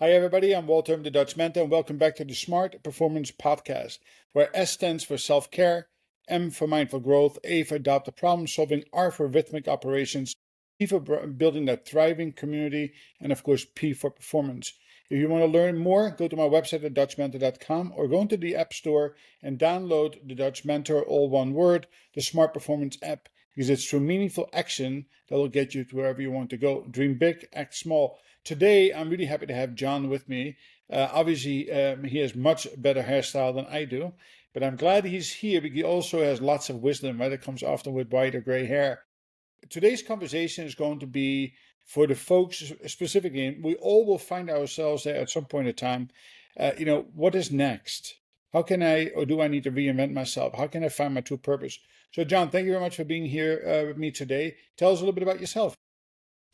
Hi, everybody. I'm Walter, the Dutch Mentor, and welcome back to the Smart Performance Podcast, where S stands for self-care, M for mindful growth, A for adaptive problem solving, R for rhythmic operations, P for building that thriving community, and of course, P for performance. If you want to learn more, go to my website at dutchmentor.com or go into the App Store and download the Dutch Mentor, all one word, the Smart Performance app, because it's through meaningful action that will get you to wherever you want to go. Dream big, act small. Today, I'm really happy to have John with me. Obviously, he has much better hairstyle than I do, but I'm glad he's here because he also has lots of wisdom, right? It comes often with white or gray hair. Today's conversation is going to be for the folks specifically, and we all will find ourselves there at some point in time. What is next? How can I, or do I need to reinvent myself? How can I find my true purpose? So, John, thank you very much for being here with me today. Tell us a little bit about yourself.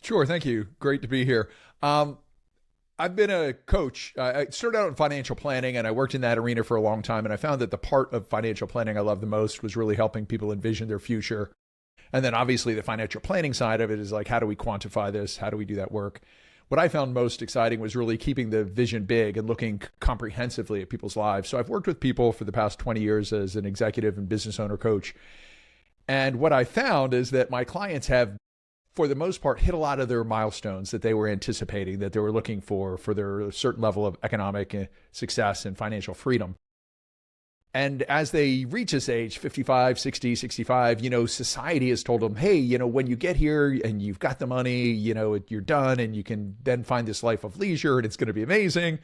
Sure. Thank you. Great to be here. I've been a coach. I started out in financial planning and I worked in that arena for a long time. And I found that the part of financial planning I love the most was really helping people envision their future. And then obviously the financial planning side of it is like, how do we quantify this? How do we do that work? What I found most exciting was really keeping the vision big and looking comprehensively at people's lives. So I've worked with people for the past 20 years as an executive and business owner coach. And what I found is that my clients have, for the most part, hit a lot of their milestones that they were anticipating, that they were looking for their certain level of economic success and financial freedom. And as they reach this age, 55, 60, 65, society has told them, hey, when you get here and you've got the money, you're done and you can then find this life of leisure and it's going to be amazing.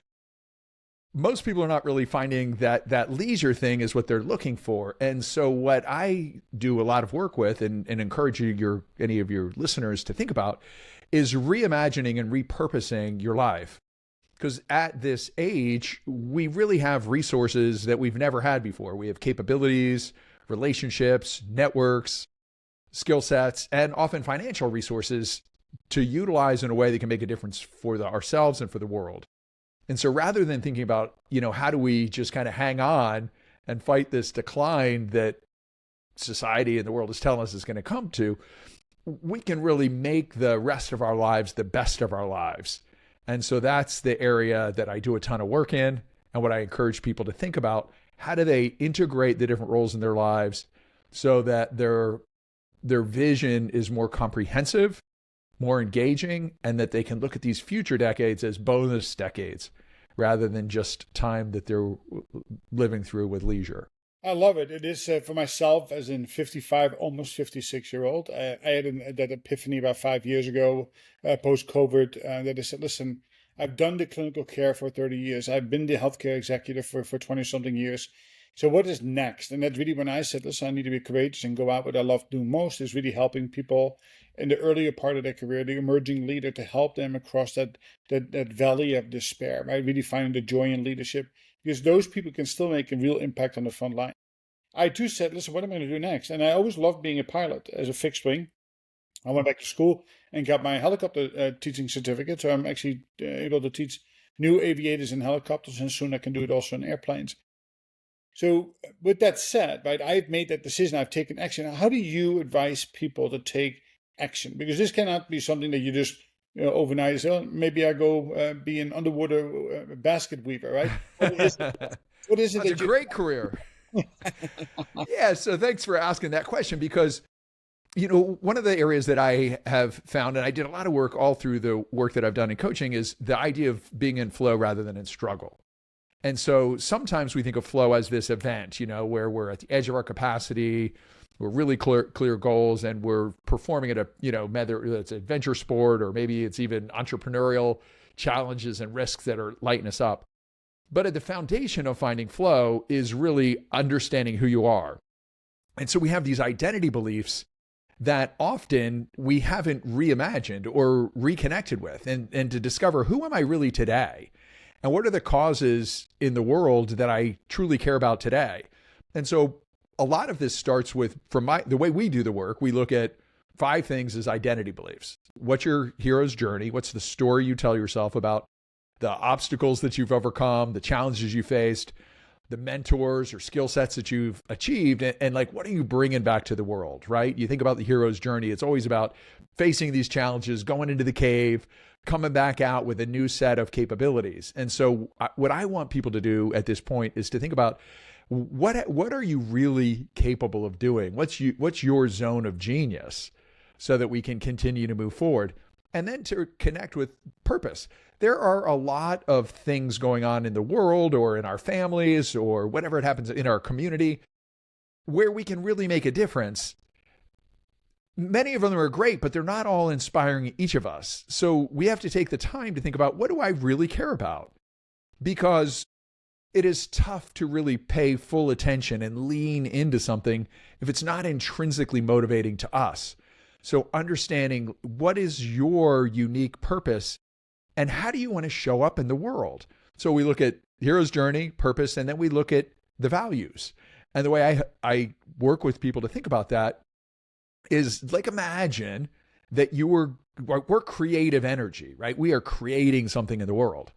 Most people are not really finding that leisure thing is what they're looking for. And so what I do a lot of work with and encourage any of your listeners to think about is reimagining and repurposing your life. Because at this age, we really have resources that we've never had before. We have capabilities, relationships, networks, skill sets, and often financial resources to utilize in a way that can make a difference for ourselves and for the world. And so rather than thinking about, how do we just kind of hang on and fight this decline that society and the world is telling us is going to come to, we can really make the rest of our lives the best of our lives. And so that's the area that I do a ton of work in. And what I encourage people to think about, how do they integrate the different roles in their lives so that their vision is more comprehensive, more engaging, and that they can look at these future decades as bonus decades rather than just time that they're living through with leisure. I love it. It is for myself, as in 55, almost 56-year-old. I had that epiphany about 5 years ago, post-COVID, that I said, listen, I've done the clinical care for 30 years. I've been the healthcare executive for 20-something years. So what is next? And that's really when I said, listen, I need to be courageous and go out. What I love doing most is really helping people in the earlier part of their career, the emerging leader, to help them across that valley of despair, right? Really finding the joy in leadership, because those people can still make a real impact on the front line. I too said, listen, what am I going to do next? And I always loved being a pilot as a fixed wing. I went back to school and got my helicopter teaching certificate. So I'm actually able to teach new aviators in helicopters, and soon I can do it also in airplanes. So with that said, right, I've made that decision. I've taken action. How do you advise people to take action? Because this cannot be something that you just overnight say, oh, maybe I go be an underwater basket weaver, right? What is it? What is it? That's a great career. Yeah. So thanks for asking that question, because, one of the areas that I have found, and I did a lot of work all through the work that I've done in coaching, is the idea of being in flow rather than in struggle. And so sometimes we think of flow as this event, where we're at the edge of our capacity, we're really clear goals, and we're performing at a, whether it's adventure sport or maybe it's even entrepreneurial challenges and risks that are lighting us up. But at the foundation of finding flow is really understanding who you are. And so we have these identity beliefs that often we haven't reimagined or reconnected with, and to discover, who am I really today? And what are the causes in the world that I truly care about today? And so a lot of this starts with, the way we do the work, we look at 5 things as identity beliefs. What's your hero's journey? What's the story you tell yourself about the obstacles that you've overcome, the challenges you faced, the mentors or skill sets that you've achieved, and like, what are you bringing back to the world, right? You think about the hero's journey. It's always about facing these challenges, going into the cave, coming back out with a new set of capabilities. And so what I want people to do at this point is to think about what are you really capable of doing? What's your zone of genius, so that we can continue to move forward, and then to connect with purpose. There are a lot of things going on in the world or in our families or whatever it happens in our community where we can really make a difference. Many of them are great, but they're not all inspiring each of us. So we have to take the time to think about, what do I really care about? Because it is tough to really pay full attention and lean into something if it's not intrinsically motivating to us. So understanding what is your unique purpose and how do you want to show up in the world? So we look at hero's journey, purpose, and then we look at the values. And the way I work with people to think about that is, like, imagine that we're creative energy, right? We are creating something in the world.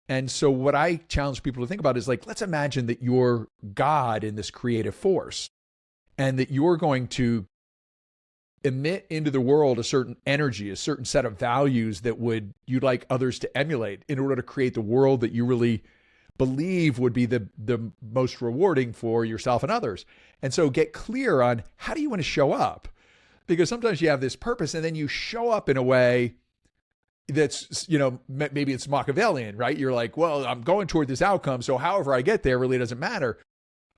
And so what I challenge people to think about is, like, let's imagine that you're God in this creative force, and that you're going to emit into the world a certain energy, a certain set of values that you'd like others to emulate in order to create the world that you really believe would be the most rewarding for yourself and others. And so get clear on, how do you want to show up? Because sometimes you have this purpose and then you show up in a way that's, maybe it's Machiavellian, right? You're like, well, I'm going toward this outcome, so however I get there really doesn't matter.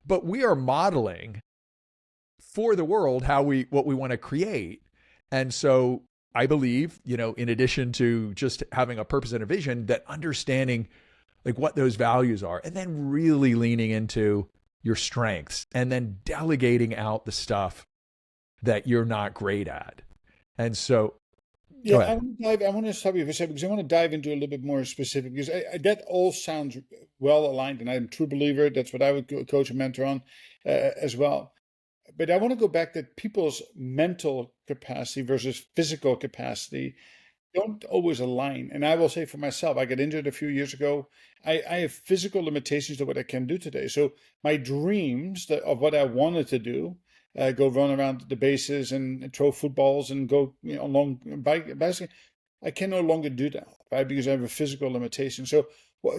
But we are modeling for the world what we want to create. And so I believe, in addition to just having a purpose and a vision, that understanding like what those values are, and then really leaning into your strengths, and then delegating out the stuff that you're not great at. And so, yeah, I want to stop you for a second, because I want to dive into a little bit more specific, because that all sounds well aligned, and I'm a true believer. That's what I would coach and mentor on as well. But I want to go back that people's mental capacity versus physical capacity don't always align. And I will say for myself, I got injured a few years ago. I have physical limitations to what I can do today. So my dreams of what I wanted to do, go run around the bases and throw footballs and go along bicycle, I can no longer do that, right? Because I have a physical limitation. So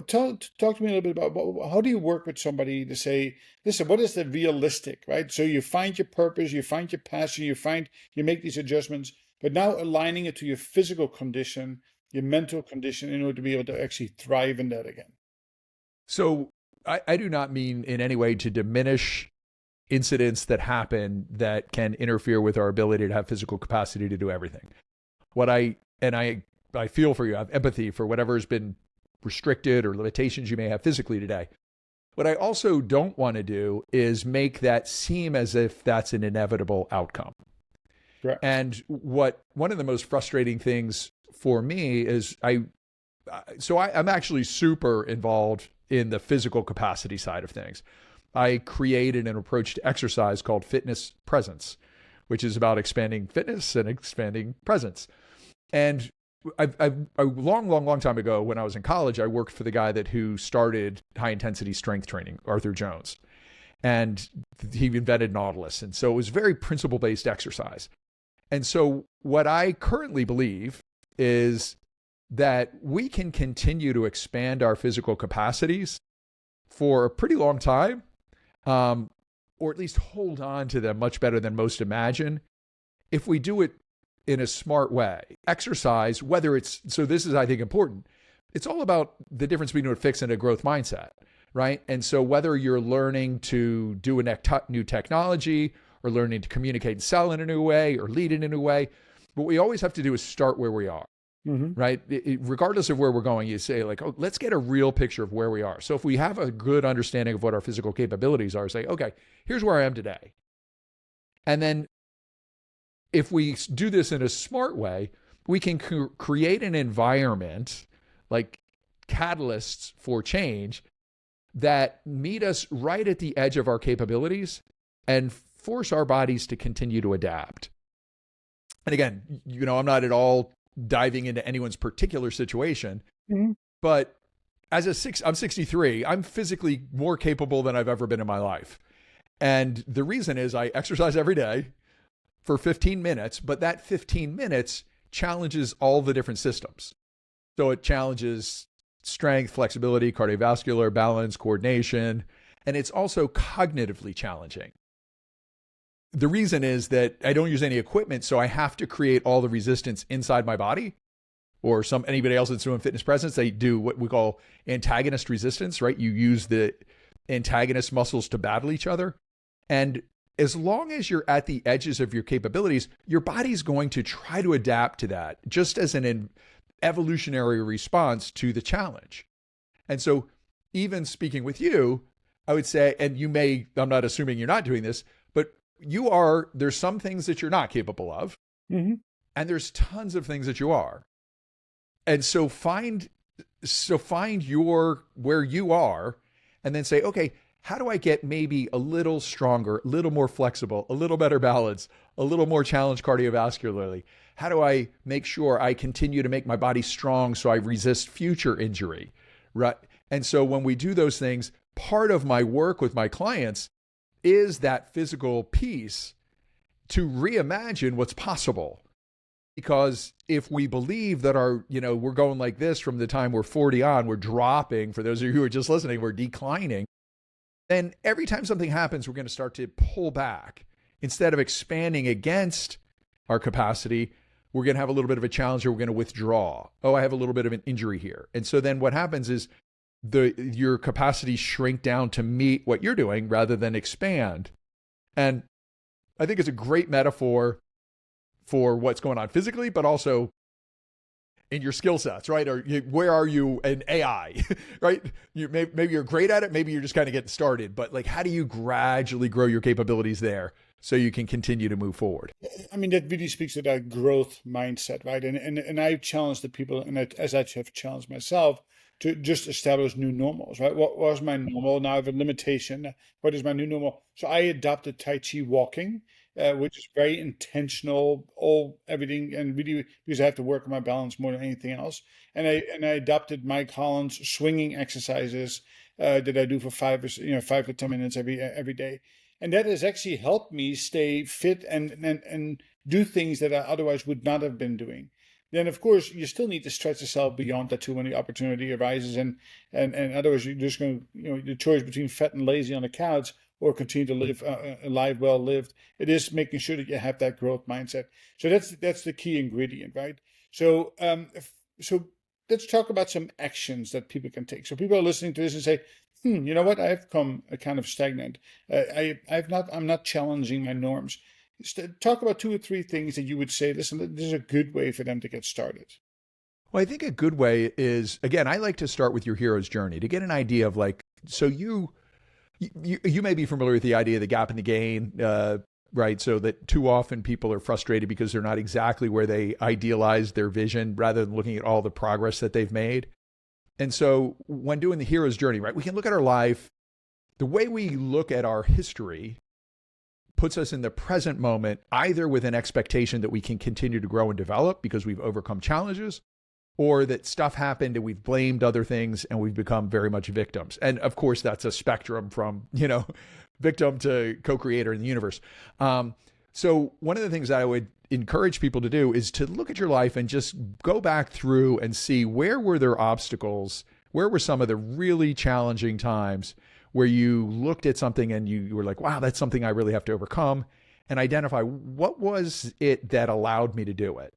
talk to me a little bit about how do you work with somebody to say, listen, what is the realistic, right? So you find your purpose, you find your passion, you make these adjustments, but now aligning it to your physical condition, your mental condition, in order to be able to actually thrive in that again. So I do not mean in any way to diminish incidents that happen that can interfere with our ability to have physical capacity to do everything. I feel for you. I have empathy for whatever has been restricted or limitations you may have physically today. What I also don't want to do is make that seem as if that's an inevitable outcome. Correct. And one of the most frustrating things for me is I'm actually super involved in the physical capacity side of things. I created an approach to exercise called Fitness Presence, which is about expanding fitness and expanding presence. And a long time ago, when I was in college, I worked for the guy who started high intensity strength training, Arthur Jones, and he invented Nautilus. And so it was very principle based exercise. And so what I currently believe is that we can continue to expand our physical capacities for a pretty long time, or at least hold on to them much better than most imagine, if we do it in a smart way. Exercise, so this is, I think, important. It's all about the difference between a fixed and a growth mindset, right? And so whether you're learning to do a new technology, or learning to communicate and sell in a new way, or lead in a new way, what we always have to do is start where we are, right? Regardless of where we're going, you say like, oh, let's get a real picture of where we are. So if we have a good understanding of what our physical capabilities are, say, okay, here's where I am today. And then if we do this in a smart way, we can create an environment, like catalysts for change, that meet us right at the edge of our capabilities and force our bodies to continue to adapt. And again, I'm not at all diving into anyone's particular situation, but I'm 63. I'm physically more capable than I've ever been in my life. And the reason is I exercise every day for 15 minutes, but that 15 minutes challenges all the different systems. So it challenges strength, flexibility, cardiovascular, balance, coordination, and it's also cognitively challenging. The reason is that I don't use any equipment, so I have to create all the resistance inside my body. Or anybody else that's doing fitness presence, they do what we call antagonist resistance, right? You use the antagonist muscles to battle each other. And as long as you're at the edges of your capabilities, your body's going to try to adapt to that, just as an evolutionary response to the challenge. And so even speaking with you, I would say, and I'm not assuming you're not doing this, but there's some things that you're not capable of, Mm-hmm. and there's tons of things that you are. And so find where you are, and then say, okay, how do I get maybe a little stronger, a little more flexible, a little better balance, a little more challenged cardiovascularly? How do I make sure I continue to make my body strong so I resist future injury, right? And so when we do those things, part of my work with my clients is that physical piece to reimagine what's possible. Because if we believe that we're going like this from the time we're 40 on, we're dropping, for those of you who are just listening, we're declining, then every time something happens, we're going to start to pull back. Instead of expanding against our capacity, we're going to have a little bit of a challenge, or we're going to withdraw. Oh, I have a little bit of an injury here. And so then what happens is your capacity shrink down to meet what you're doing rather than expand. And I think it's a great metaphor for what's going on physically, but also in your skill sets, right? Or where are you in AI, right? Maybe you're great at it. Maybe you're just kind of getting started, but like, how do you gradually grow your capabilities there so you can continue to move forward? I mean, that really speaks to that growth mindset, right? And I challenge the people, and as I have challenged myself, to just establish new normals, right? What was my normal? Now I have a limitation. What is my new normal? So I adopted Tai Chi walking, which is very intentional, everything, and really because I have to work on my balance more than anything else. And I adopted Mike Holland's swinging exercises that I do for 5 to 10 minutes every day, and that has actually helped me stay fit and do things that I otherwise would not have been doing. Then of course you still need to stretch yourself beyond that too when the opportunity arises, and otherwise you're just going to, the choice between fat and lazy on the couch or continue to live a life well lived. It is making sure that you have that growth mindset. So that's the key ingredient, right? So so let's talk about some actions that people can take. So people are listening to this and say, you know what? I've come kind of stagnant. I'm not challenging my norms. Talk about 2 or 3 things that you would say, listen, this is a good way for them to get started. Well, I think a good way is, again, I like to start with your hero's journey to get an idea of like, so you may be familiar with the idea of the gap in the gain, right? So that too often people are frustrated because they're not exactly where they idealized their vision, rather than looking at all the progress that they've made. And so when doing the hero's journey, right, we can look at our life. The way we look at our history puts us in the present moment, either with an expectation that we can continue to grow and develop because we've overcome challenges, or that stuff happened and we've blamed other things and we've become very much victims. And of course, that's a spectrum from, victim to co-creator in the universe. So one of the things that I would encourage people to do is to look at your life and just go back through and see, where were there obstacles? Where were some of the really challenging times where you looked at something and you were like, wow, that's something I really have to overcome, and identify what was it that allowed me to do it?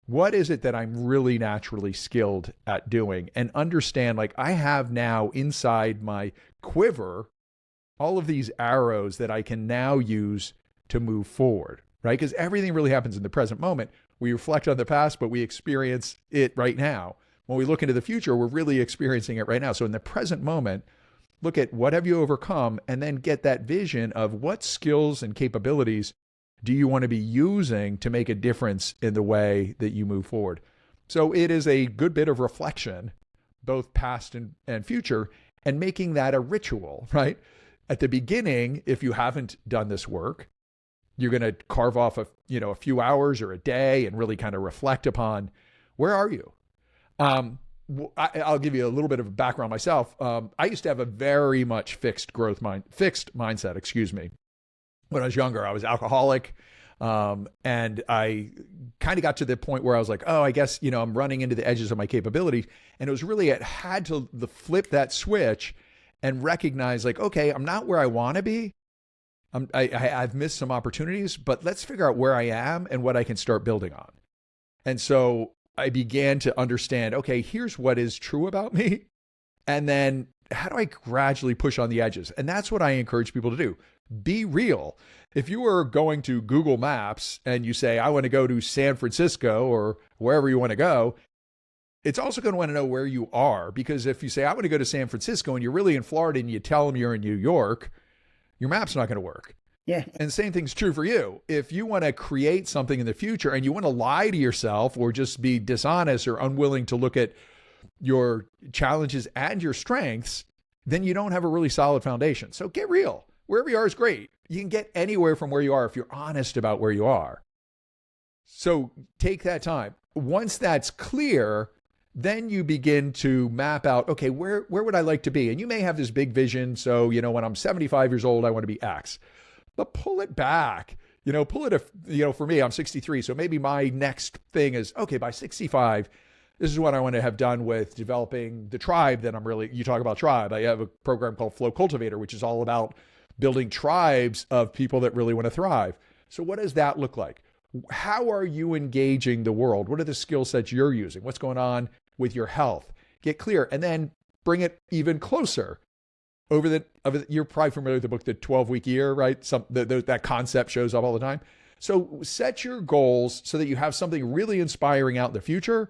What is it that I'm really naturally skilled at doing? And understand, like, I have now inside my quiver all of these arrows that I can now use to move forward, right? Because everything really happens in the present moment. We reflect on the past, but we experience it right now. When we look into the future, we're really experiencing it right now. So in the present moment, look at what have you overcome, and then get that vision of what skills and capabilities do you want to be using to make a difference in the way that you move forward. So it is a good bit of reflection, both past and future, and making that a ritual, right? At the beginning, if you haven't done this work, you're going to carve off a few hours or a day and really kind of reflect upon, where are you? I'll give you a little bit of a background myself. I used to have a very much fixed mindset, excuse me. When I was younger, I was alcoholic. And I kind of got to the point where I was like, oh, I guess, I'm running into the edges of my capability. And it was really, it had to flip that switch and recognize like, okay, I'm not where I want to be. I've missed some opportunities, but let's figure out where I am and what I can start building on. And so I began to understand, okay, here's what is true about me. And then how do I gradually push on the edges? And that's what I encourage people to do. Be real. If you are going to Google Maps and you say, I want to go to San Francisco or wherever you want to go, it's also going to want to know where you are. Because if you say, I want to go to San Francisco and you're really in Florida and you tell them you're in New York, your map's not going to work. Yeah. And the same thing's true for you. If you want to create something in the future and you want to lie to yourself or just be dishonest or unwilling to look at your challenges and your strengths, then you don't have a really solid foundation. So get real. Wherever you are is great. You can get anywhere from where you are if you're honest about where you are. So take that time. Once that's clear, then you begin to map out, okay, where would I like to be? And you may have this big vision. So, when I'm 75 years old, I want to be X. But pull it back. Pull it, for me, I'm 63. So maybe my next thing is, okay, by 65, this is what I want to have done with developing the tribe that you talk about tribe. I have a program called Flow Cultivator, which is all about building tribes of people that really want to thrive. So what does that look like? How are you engaging the world? What are the skill sets you're using? What's going on with your health? Get clear and then bring it even closer. You're probably familiar with the book, The 12-Week Year, right? That concept shows up all the time. So set your goals so that you have something really inspiring out in the future,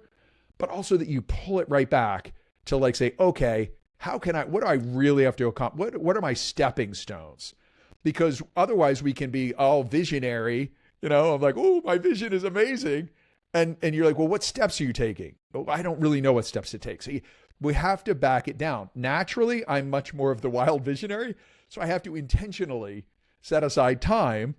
but also that you pull it right back to like say, okay, what do I really have to accomplish? What are my stepping stones? Because otherwise we can be all visionary, I'm like, oh, my vision is amazing. And you're like, well, what steps are you taking? Oh, I don't really know what steps to take. So we have to back it down. Naturally, I'm much more of the wild visionary. So I have to intentionally set aside time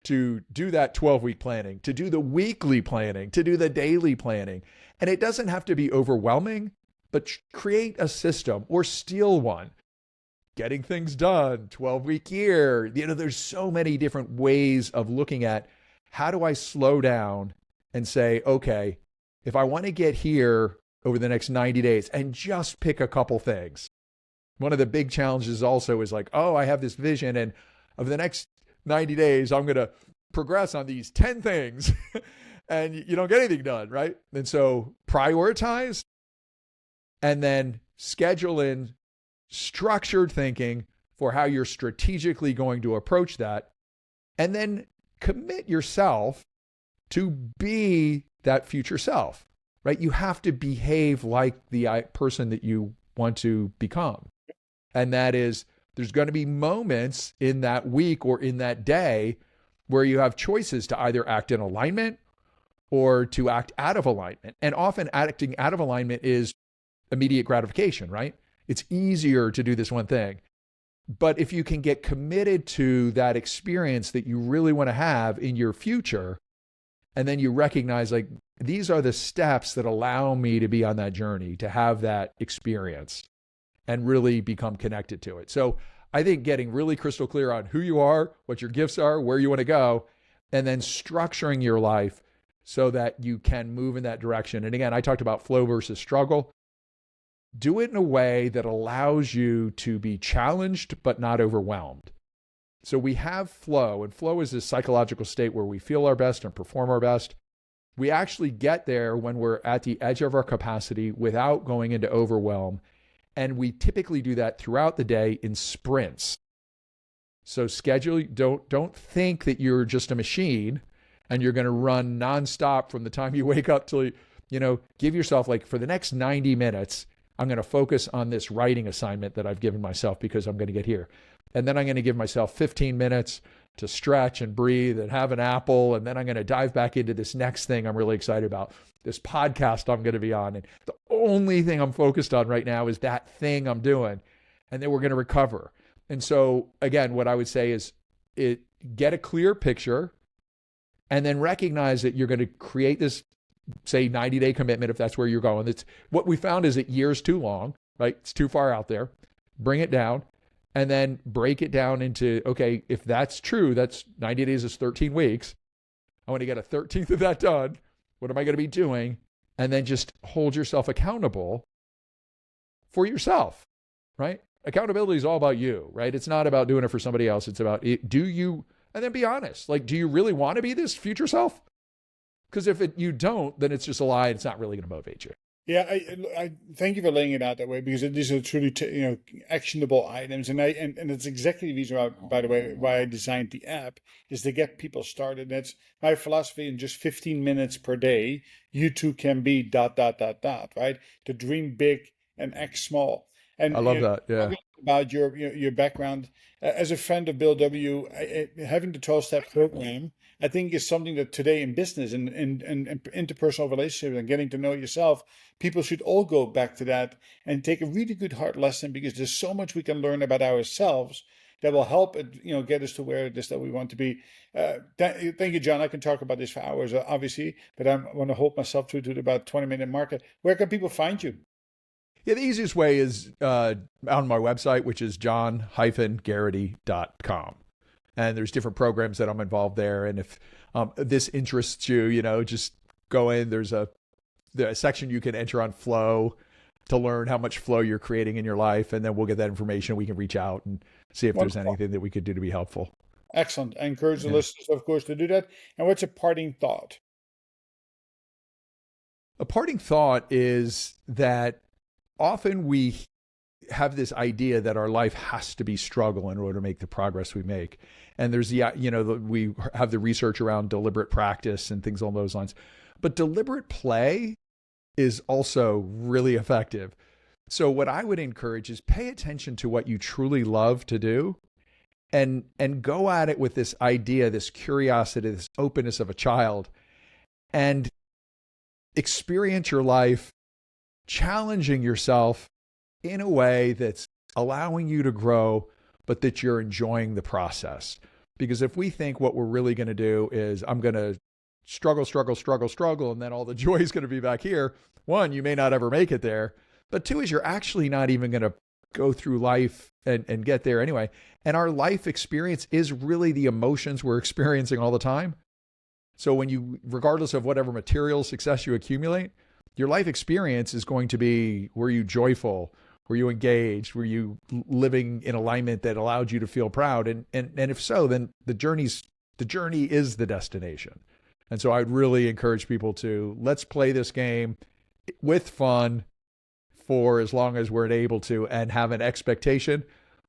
to do that 12-week planning, to do the weekly planning, to do the daily planning. And it doesn't have to be overwhelming, but create a system or steal one. Getting things done, 12-week year. There's so many different ways of looking at how do I slow down and say, okay, if I want to get here over the next 90 days and just pick a couple things. One of the big challenges also is like, oh, I have this vision and over the next 90 days, I'm going to progress on these 10 things and you don't get anything done, right? And so prioritize and then schedule in structured thinking for how you're strategically going to approach that. And then commit yourself to be that future self, right? You have to behave like the person that you want to become. And that is, there's going to be moments in that week or in that day where you have choices to either act in alignment or to act out of alignment. And often acting out of alignment is immediate gratification, right? It's easier to do this one thing. But if you can get committed to that experience that you really want to have in your future, and then you recognize like, these are the steps that allow me to be on that journey, to have that experience and really become connected to it. So I think getting really crystal clear on who you are, what your gifts are, where you want to go, and then structuring your life so that you can move in that direction. And again, I talked about flow versus struggle. Do it in a way that allows you to be challenged, but not overwhelmed. So we have flow, and flow is this psychological state where we feel our best and perform our best. We actually get there when we're at the edge of our capacity without going into overwhelm. And we typically do that throughout the day in sprints. So schedule, don't think that you're just a machine and you're going to run nonstop from the time you wake up till give yourself like for the next 90 minutes, I'm going to focus on this writing assignment that I've given myself because I'm going to get here. And then I'm going to give myself 15 minutes to stretch and breathe and have an apple. And then I'm going to dive back into this next thing I'm really excited about, this podcast I'm going to be on. And the only thing I'm focused on right now is that thing I'm doing. And then we're going to recover. And so again, what I would say is get a clear picture and then recognize that you're going to create this say 90-day commitment if that's where you're going. It's what we found is that year's too long, right? It's too far out there. Bring it down and then break it down into, okay, if that's true, that's 90 days is 13 weeks. I want to get a 13th of that done. What am I going to be doing? And then just hold yourself accountable for yourself, right? Accountability is all about you, right? It's not about doing it for somebody else. It's about, do you, and then be honest. Like, do you really want to be this future self? Because if you don't, then it's just a lie. It's not really going to motivate you. Yeah, I thank you for laying it out that way, because these are truly actionable items, and it's exactly the reason why, by the way, why I designed the app, is to get people started. That's my philosophy. In just 15 minutes per day, you too can be dot dot dot dot, right? To dream big and act small. And I love that. Yeah. talking about your background as a friend of Bill W, having the 12-step program, I think is something that today in business and interpersonal relationships and getting to know yourself, people should all go back to that and take a really good hard lesson, because there's so much we can learn about ourselves that will help it, get us to where it is that we want to be. Thank you, John. I can talk about this for hours, obviously, but I want to hold myself to about 20-minute market. Where can people find you? Yeah, the easiest way is on my website, which is john-geraghty.com. And there's different programs that I'm involved there. And if this interests you, just go in. There's a section you can enter on flow to learn how much flow you're creating in your life. And then we'll get that information. We can reach out and see if there's anything that we could do to be helpful. Excellent. I encourage the listeners, of course, to do that. And what's a parting thought? A parting thought is that often we have this idea that our life has to be struggle in order to make the progress we make. And there's we have the research around deliberate practice and things along those lines. But deliberate play is also really effective. So what I would encourage is pay attention to what you truly love to do, and go at it with this idea, this curiosity, this openness of a child, and experience your life challenging yourself in a way that's allowing you to grow, but that you're enjoying the process. Because if we think what we're really going to do is I'm going to struggle, and then all the joy is going to be back here, one, you may not ever make it there. But two is you're actually not even going to go through life and get there anyway. And our life experience is really the emotions we're experiencing all the time. So when you, regardless of whatever material success you accumulate, your life experience is going to be, were you joyful? Were you engaged? Were you living in alignment that allowed you to feel proud? And if so, then the journey is the destination. And so I'd really encourage people to, let's play this game with fun for as long as we're able to, and have an expectation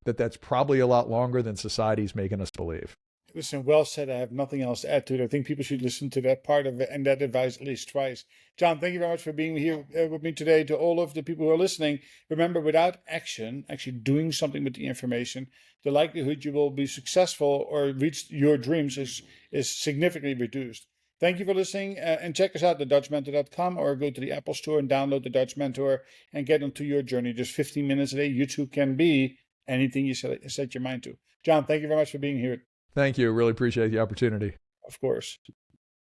that that's probably a lot longer than society's making us believe. Listen, well said. I have nothing else to add to it. I think people should listen to that part of it and that advice at least twice. John, thank you very much for being here with me today. To all of the people who are listening, remember, without action, actually doing something with the information, the likelihood you will be successful or reach your dreams is significantly reduced. Thank you for listening, and check us out at thedutchmentor.com, or go to the Apple Store and download the Dutch Mentor and get onto your journey. Just 15 minutes a day. You too can be anything you set your mind to. John, thank you very much for being here. Thank you. Really appreciate the opportunity. Of course.